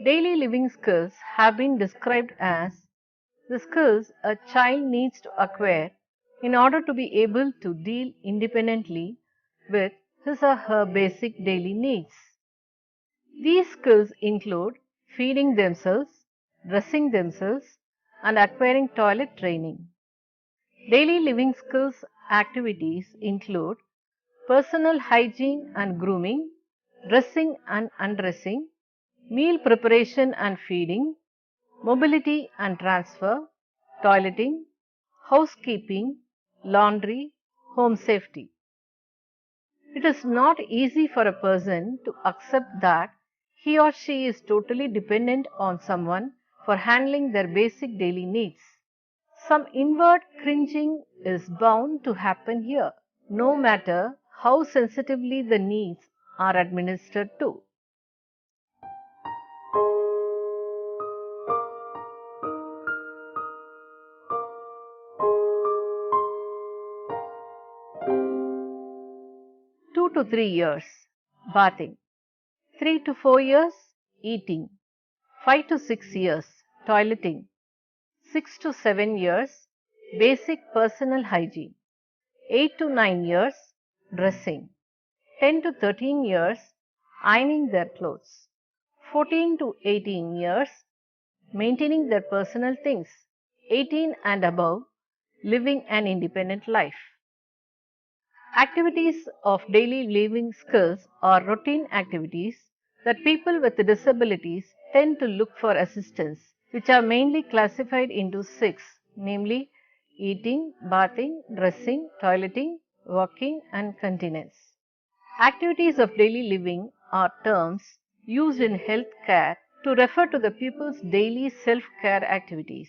Daily living skills have been described as the skills a child needs to acquire in order to be able to deal independently with his or her basic daily needs. These skills include feeding themselves, dressing themselves, and acquiring toilet training. Daily living skills activities include personal hygiene and grooming, dressing and undressing, meal preparation and feeding, mobility and transfer, toileting, housekeeping, laundry, home safety. It is not easy for a person to accept that he or she is totally dependent on someone for handling their basic daily needs. Some inward cringing is bound to happen here, no matter how sensitively the needs are administered to. Two to 3 years, bathing. 3 to 4 years, eating. 5 to 6 years, toileting. 6 to 7 years, basic personal hygiene. 8 to 9 years, dressing. 10 to 13 years, ironing their clothes. 14 to 18 years, maintaining their personal things. 18 and above, living an independent life. Activities of daily living skills are routine activities that people with disabilities tend to look for assistance, which are mainly classified into six, namely eating, bathing, dressing, toileting, walking, and continence. Activities of daily living are terms used in health care to refer to the people's daily self care activities.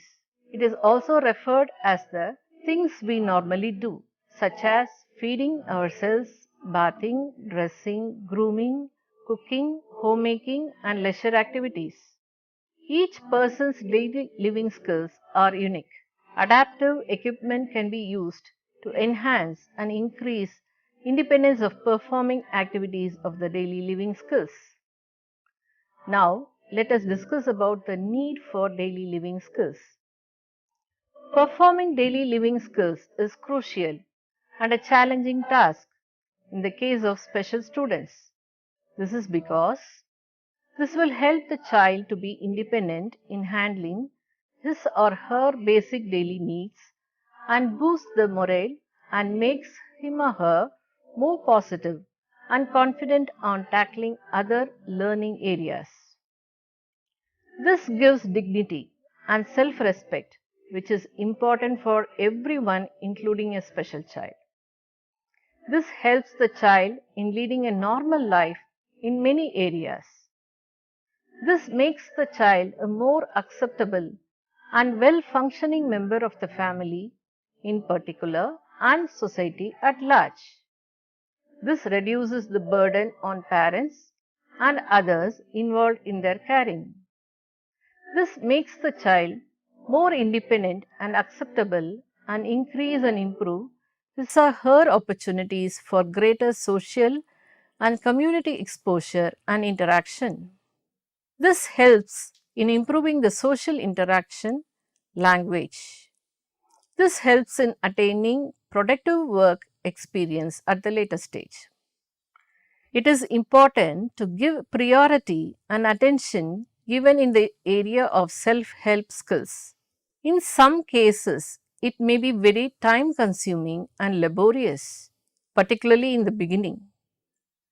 It is also referred as the things we normally do, such as feeding ourselves, bathing, dressing, grooming, cooking, homemaking, and leisure activities. Each person's daily living skills are unique. Adaptive equipment can be used to enhance and increase independence of performing activities of the daily living skills. Now, let us discuss about the need for daily living skills. Performing daily living skills is crucial and a challenging task in the case of special students. This is because this will help the child to be independent in handling his or her basic daily needs and boost the morale and makes him or her more positive and confident on tackling other learning areas. This gives dignity and self respect, which is important for everyone, including a special child. This helps the child in leading a normal life in many areas. This makes the child a more acceptable and well functioning member of the family in particular and society at large. This reduces the burden on parents and others involved in their caring. This makes the child more independent and acceptable and increase and improve his or her opportunities for greater social and community exposure and interaction. This helps in improving the social interaction language. This helps in attaining productive work experience at the later stage. It is important to give priority and attention given in the area of self-help skills. In some cases, it may be very time consuming and laborious, particularly in the beginning.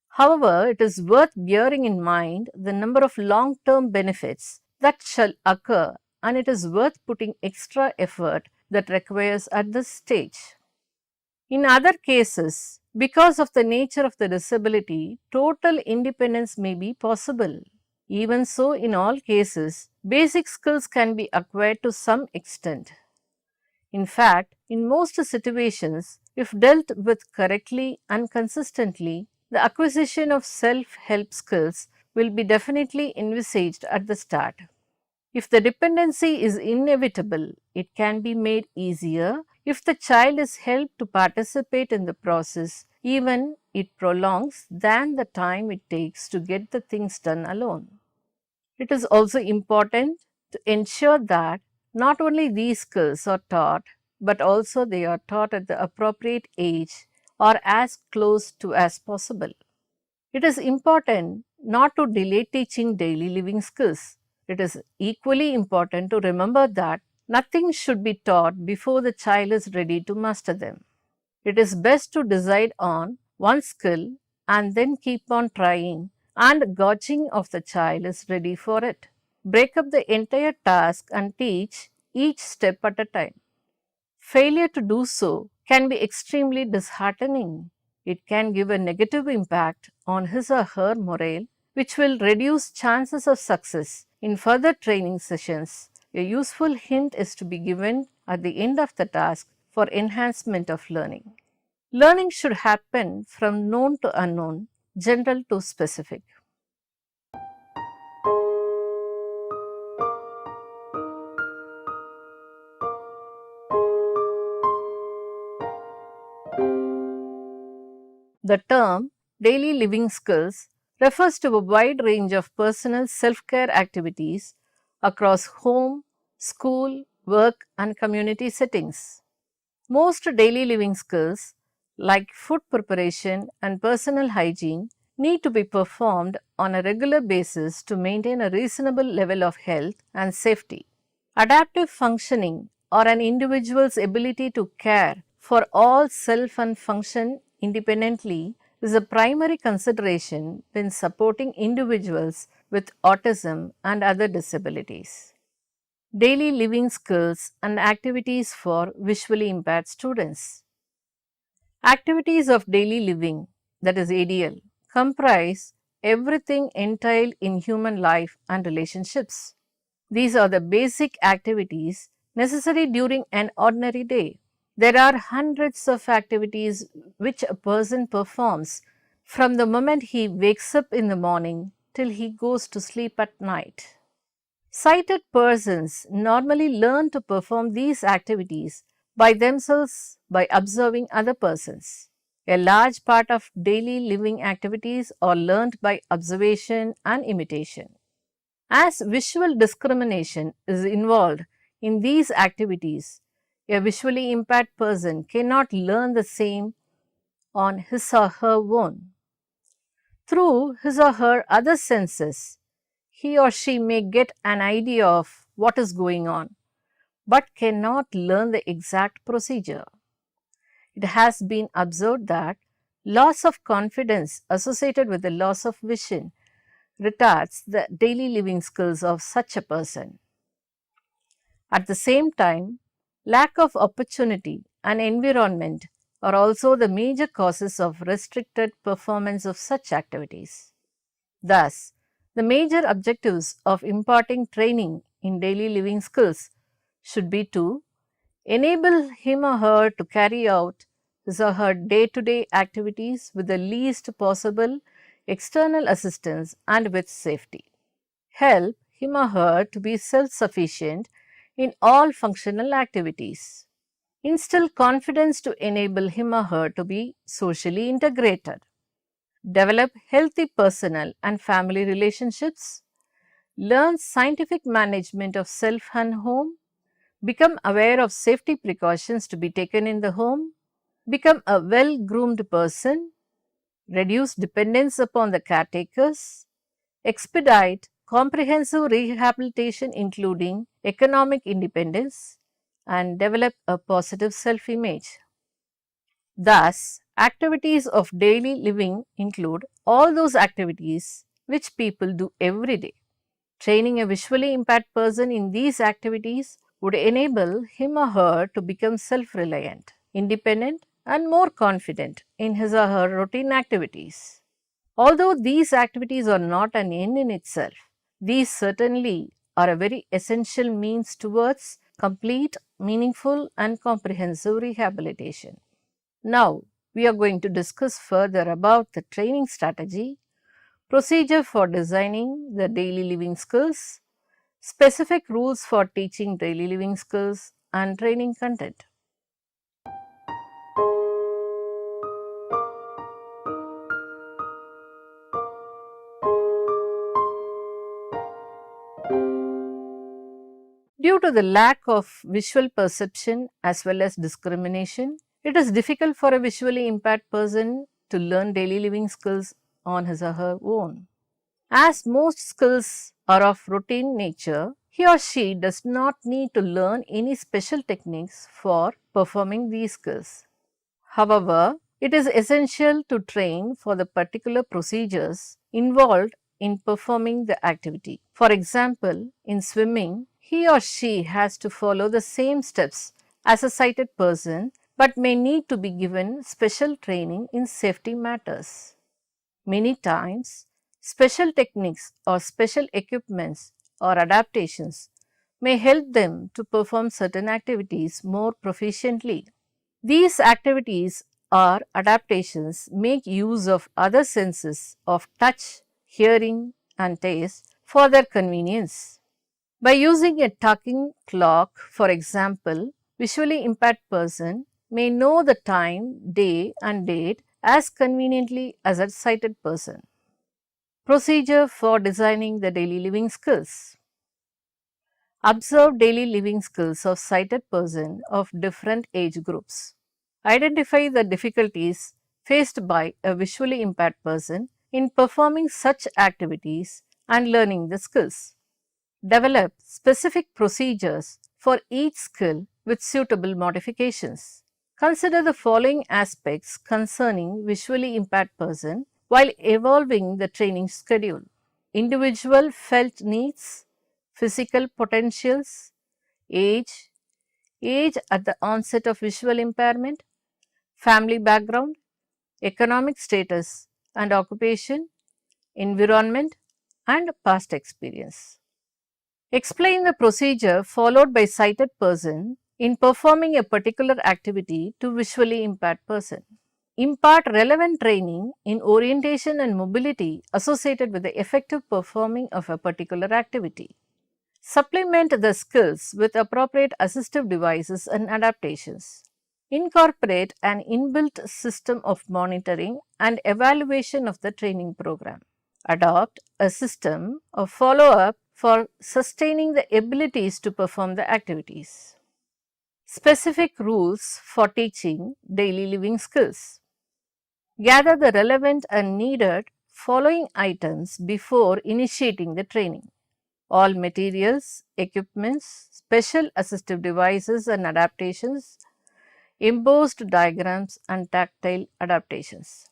However, it is worth bearing in mind the number of long term benefits that shall occur, and it is worth putting extra effort that requires at this stage. In other cases, because of the nature of the disability, total independence may be possible. Even so, in all cases, basic skills can be acquired to some extent. In fact, in most situations, if dealt with correctly and consistently, the acquisition of self-help skills will be definitely envisaged at the start. If the dependency is inevitable, it can be made easier if the child is helped to participate in the process, even it prolongs than the time it takes to get the things done alone. It is also important to ensure that not only these skills are taught, but also they are taught at the appropriate age or as close to as possible. It is important not to delay teaching daily living skills. It is equally important to remember that nothing should be taught before the child is ready to master them. It is best to decide on one skill and then keep on trying and gauging of the child is ready for it. Break up the entire task and teach each step at a time. Failure to do so can be extremely disheartening. It can give a negative impact on his or her morale, which will reduce chances of success in further training sessions. A useful hint is to be given at the end of the task for enhancement of learning. Learning should happen from known to unknown, general to specific. The term daily living skills refers to a wide range of personal self care activities across home, school, work, and community settings. Most daily living skills, like food preparation and personal hygiene, need to be performed on a regular basis to maintain a reasonable level of health and safety. Adaptive functioning or an individual's ability to care for all self and function independently is a primary consideration when supporting individuals with autism and other disabilities. Daily living skills and activities for visually impaired students. Activities of daily living, that is ADL, comprise everything entailed in human life and relationships. These are the basic activities necessary during an ordinary day. There are hundreds of activities which a person performs from the moment he wakes up in the morning till he goes to sleep at night. Sighted persons normally learn to perform these activities by themselves by observing other persons. A large part of daily living activities are learned by observation and imitation. As visual discrimination is involved in these activities, a visually impaired person cannot learn the same on his or her own. Through his or her other senses, he or she may get an idea of what is going on, but cannot learn the exact procedure. It has been observed that loss of confidence associated with the loss of vision retards the daily living skills of such a person. At the same time, lack of opportunity and environment are also the major causes of restricted performance of such activities. Thus, the major objectives of imparting training in daily living skills should be to enable him or her to carry out his or her day to day activities with the least possible external assistance and with safety. Help him or her to be self sufficient in all functional activities. Instill confidence to enable him or her to be socially integrated. Develop healthy personal and family relationships. Learn scientific management of self and home. Become aware of safety precautions to be taken in the home. Become a well groomed person. Reduce dependence upon the caretakers. Expedite comprehensive rehabilitation, including economic independence, and develop a positive self image. Thus, activities of daily living include all those activities which people do every day. Training a visually impaired person in these activities would enable him or her to become self reliant, independent, and more confident in his or her routine activities. Although these activities are not an end in itself, these certainly are a very essential means towards complete, meaningful, and comprehensive rehabilitation. Now, we are going to discuss further about the training strategy, procedure for designing the daily living skills, specific rules for teaching daily living skills, and training content. Due to the lack of visual perception as well as discrimination, it is difficult for a visually impaired person to learn daily living skills on his or her own. As most skills are of routine nature, he or she does not need to learn any special techniques for performing these skills. However, it is essential to train for the particular procedures involved in performing the activity. For example, in swimming, he or she has to follow the same steps as a sighted person but may need to be given special training in safety matters. Many times, special techniques or special equipments or adaptations may help them to perform certain activities more proficiently. These activities or adaptations make use of other senses of touch, hearing and taste for their convenience. By using a talking clock, for example, visually impaired person may know the time, day and date as conveniently as a sighted person. Procedure for designing the daily living skills. Observe daily living skills of sighted person of different age groups. Identify the difficulties faced by a visually impaired person in performing such activities and learning the skills. Develop specific procedures for each skill with suitable modifications. Consider the following aspects concerning visually impaired person while evolving the training schedule. Individual felt needs, physical potentials, age, age at the onset of visual impairment, family background, economic status and occupation, environment and past experience. Explain the procedure followed by sighted person in performing a particular activity to visually impaired person. Impart relevant training in orientation and mobility associated with the effective performing of a particular activity. Supplement the skills with appropriate assistive devices and adaptations. Incorporate an inbuilt system of monitoring and evaluation of the training program. Adopt a system of follow-up for sustaining the abilities to perform the activities. Specific rules for teaching daily living skills. Gather the relevant and needed following items before initiating the training. All materials, equipments, special assistive devices and adaptations, embossed diagrams and tactile adaptations.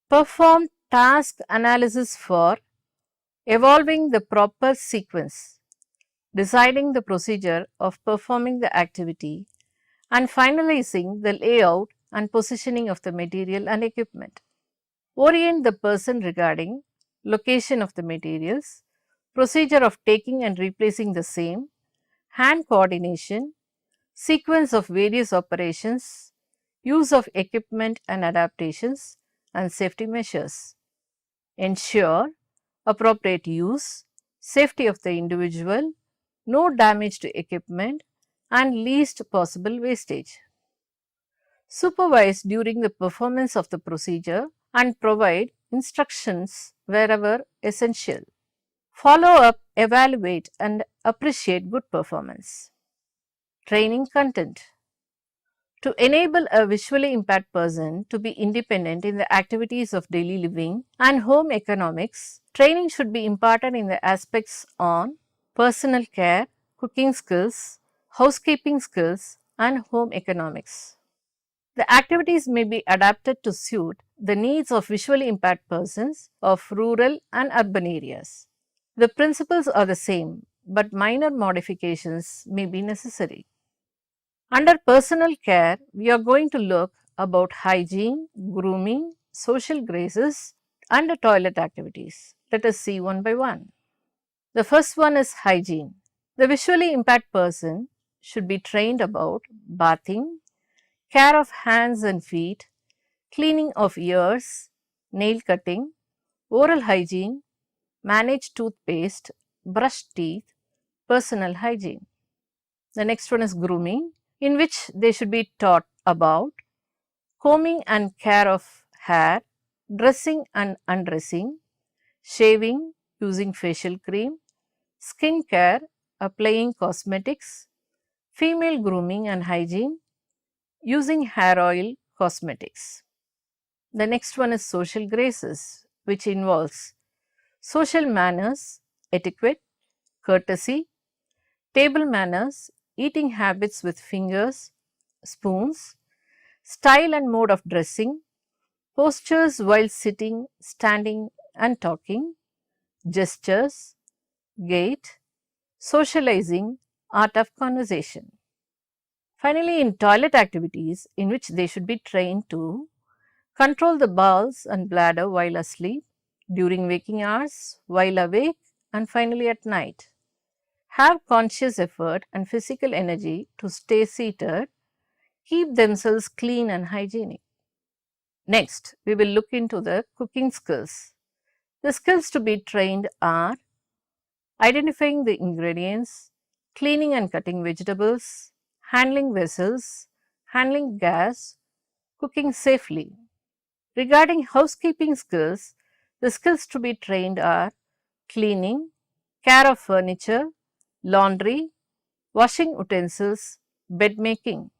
Perform task analysis for evolving the proper sequence, deciding the procedure of performing the activity and finalizing the layout and positioning of the material and equipment. Orient the person regarding location of the materials, procedure of taking and replacing the same, hand coordination, sequence of various operations, use of equipment and adaptations and safety measures. Ensure appropriate use, safety of the individual, no damage to equipment and least possible wastage. Supervise during the performance of the procedure and provide instructions wherever essential. Follow up, evaluate and appreciate good performance. Training content. To enable a visually impaired person to be independent in the activities of daily living and home economics, training should be imparted in the aspects on personal care, cooking skills, housekeeping skills and home economics. The activities may be adapted to suit the needs of visually impaired persons of rural and urban areas. The principles are the same, but minor modifications may be necessary. Under personal care, we are going to look about hygiene, grooming, social graces and toilet activities. Let us see one by one. The first one is hygiene. The visually impaired person should be trained about bathing, care of hands and feet, cleaning of ears, nail cutting, oral hygiene, manage toothpaste, brush teeth, personal hygiene. The next one is grooming, in which they should be taught about combing and care of hair, dressing and undressing, shaving using facial cream, skin care, applying cosmetics, female grooming and hygiene, using hair oil cosmetics. The next one is social graces, which involves social manners, etiquette, courtesy, table manners, eating habits with fingers, spoons, style and mode of dressing, postures while sitting, standing and talking, gestures, gait, socializing, art of conversation. Finally, in toilet activities in which they should be trained to control the bowels and bladder while asleep, during waking hours, while awake, and finally at night. Have conscious effort and physical energy to stay seated, keep themselves clean and hygienic. Next, we will look into the cooking skills. The skills to be trained are identifying the ingredients, cleaning and cutting vegetables, handling vessels, handling gas, cooking safely. Regarding housekeeping skills, the skills to be trained are cleaning, care of furniture, laundry, washing utensils, bed making.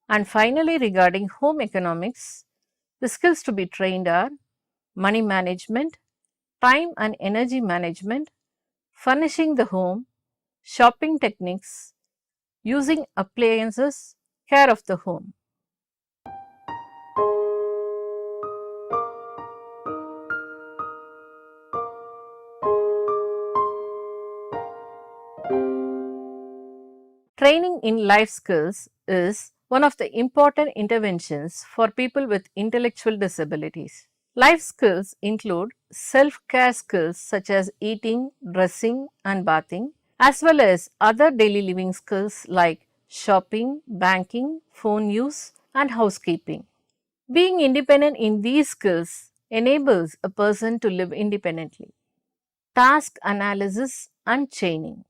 And finally, regarding home economics, the skills to be trained are money management, time and energy management, furnishing the home, shopping techniques, using appliances, care of the home. Training in life skills is one of the important interventions for people with intellectual disabilities. Life skills include self-care skills such as eating, dressing and bathing, as well as other daily living skills like shopping, banking, phone use and housekeeping. Being independent in these skills enables a person to live independently. Task analysis and chaining.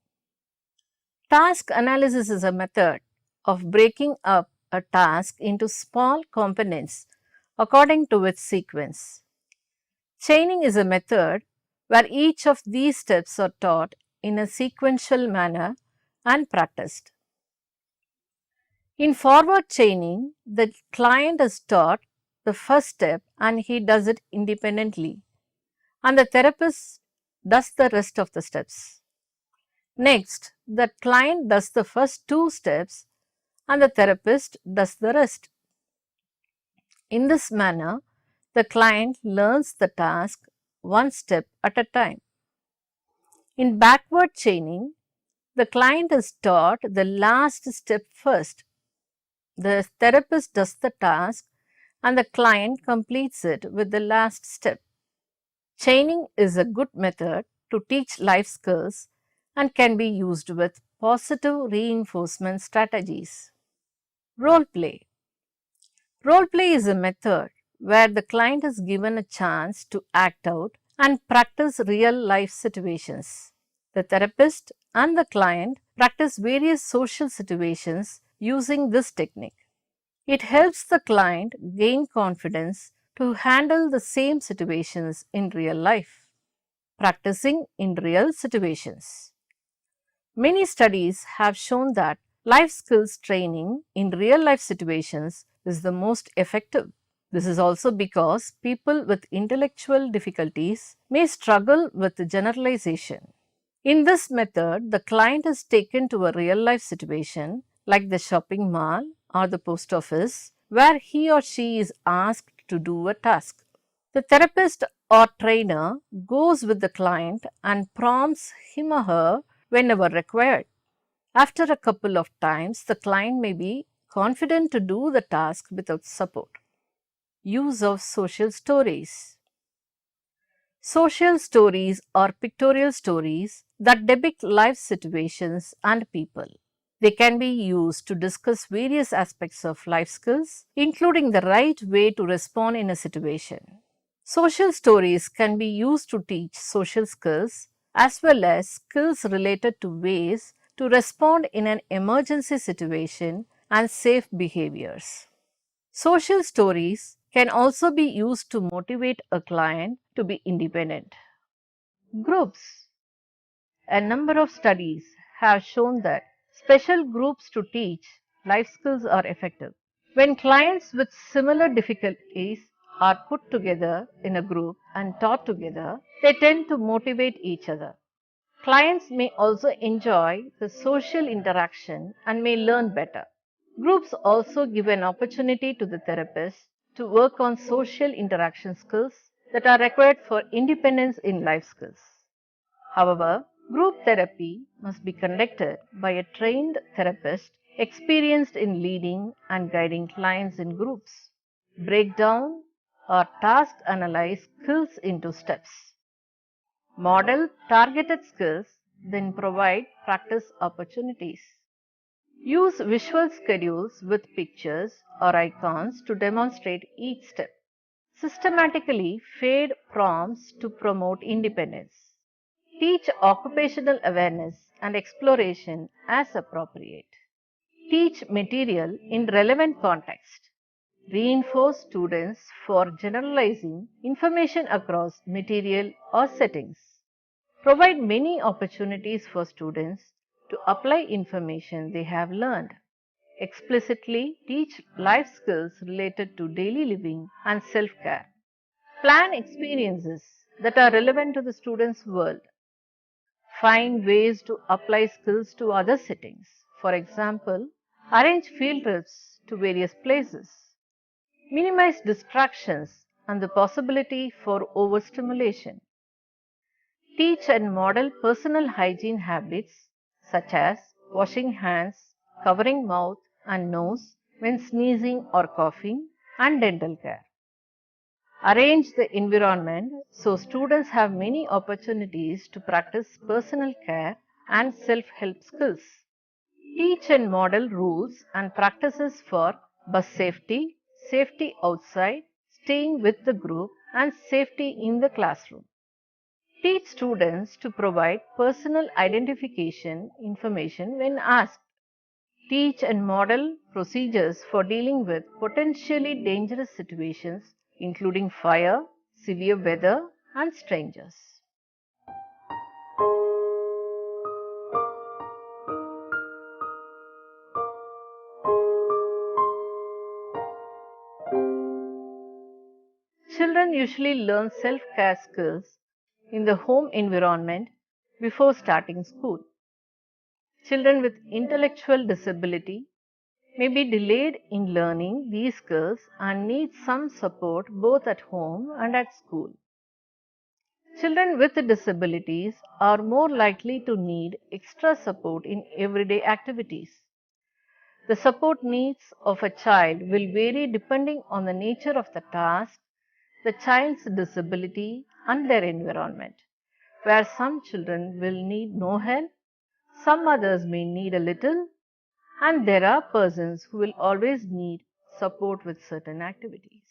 Task analysis is a method of breaking up a task into small components according to its sequence. Chaining is a method where each of these steps are taught in a sequential manner and practiced. In forward chaining, the client is taught the first step and he does it independently, and the therapist does the rest of the steps. Next, the client does the first two steps and the therapist does the rest. In this manner, the client learns the task one step at a time. In backward chaining, the client is taught the last step first. The therapist does the task and the client completes it with the last step. Chaining is a good method to teach life skills and can be used with positive reinforcement strategies. Role play. Role play is a method where the client is given a chance to act out and practice real life situations. The therapist and the client practice various social situations using this technique. It helps the client gain confidence to handle the same situations in real life. Practicing in real situations. Many studies have shown that life skills training in real life situations is the most effective. This is also because people with intellectual difficulties may struggle with generalization. In this method, the client is taken to a real life situation like the shopping mall or the post office where he or she is asked to do a task. The therapist or trainer goes with the client and prompts him or her whenever required. After a couple of times, the client may be confident to do the task without support. Use of social stories. Social stories are pictorial stories that depict life situations and people. They can be used to discuss various aspects of life skills, including the right way to respond in a situation. Social stories can be used to teach social skills as well as skills related to ways to respond in an emergency situation and safe behaviors. Social stories can also be used to motivate a client to be independent. Groups. A number of studies have shown that special groups to teach life skills are effective. When clients with similar difficulties are put together in a group and taught together, they tend to motivate each other. Clients may also enjoy the social interaction and may learn better. Groups also give an opportunity to the therapist to work on social interaction skills that are required for independence in life skills. However, group therapy must be conducted by a trained therapist experienced in leading and guiding clients in groups. Break down or task analyze skills into steps. Model targeted skills, then provide practice opportunities. Use visual schedules with pictures or icons to demonstrate each step. Systematically fade prompts to promote independence. Teach occupational awareness and exploration as appropriate. Teach material in relevant context. Reinforce students for generalizing information across material or settings. Provide many opportunities for students to apply information they have learned. Explicitly teach life skills related to daily living and self-care. Plan experiences that are relevant to the student's world. Find ways to apply skills to other settings. For example, arrange field trips to various places. Minimize distractions and the possibility for overstimulation. Teach and model personal hygiene habits such as washing hands, covering mouth and nose when sneezing or coughing, and dental care. Arrange the environment so students have many opportunities to practice personal care and self-help skills. Teach and model rules and practices for bus safety, safety outside, staying with the group, and safety in the classroom. Teach students to provide personal identification information when asked. Teach and model procedures for dealing with potentially dangerous situations, including fire, severe weather, and strangers. Children usually learn self-care skills in the home environment before starting school. Children with intellectual disability may be delayed in learning these skills and need some support both at home and at school. Children with disabilities are more likely to need extra support in everyday activities. The support needs of a child will vary depending on the nature of the task, the child's disability, and their environment, where some children will need no help, some others may need a little, and there are persons who will always need support with certain activities.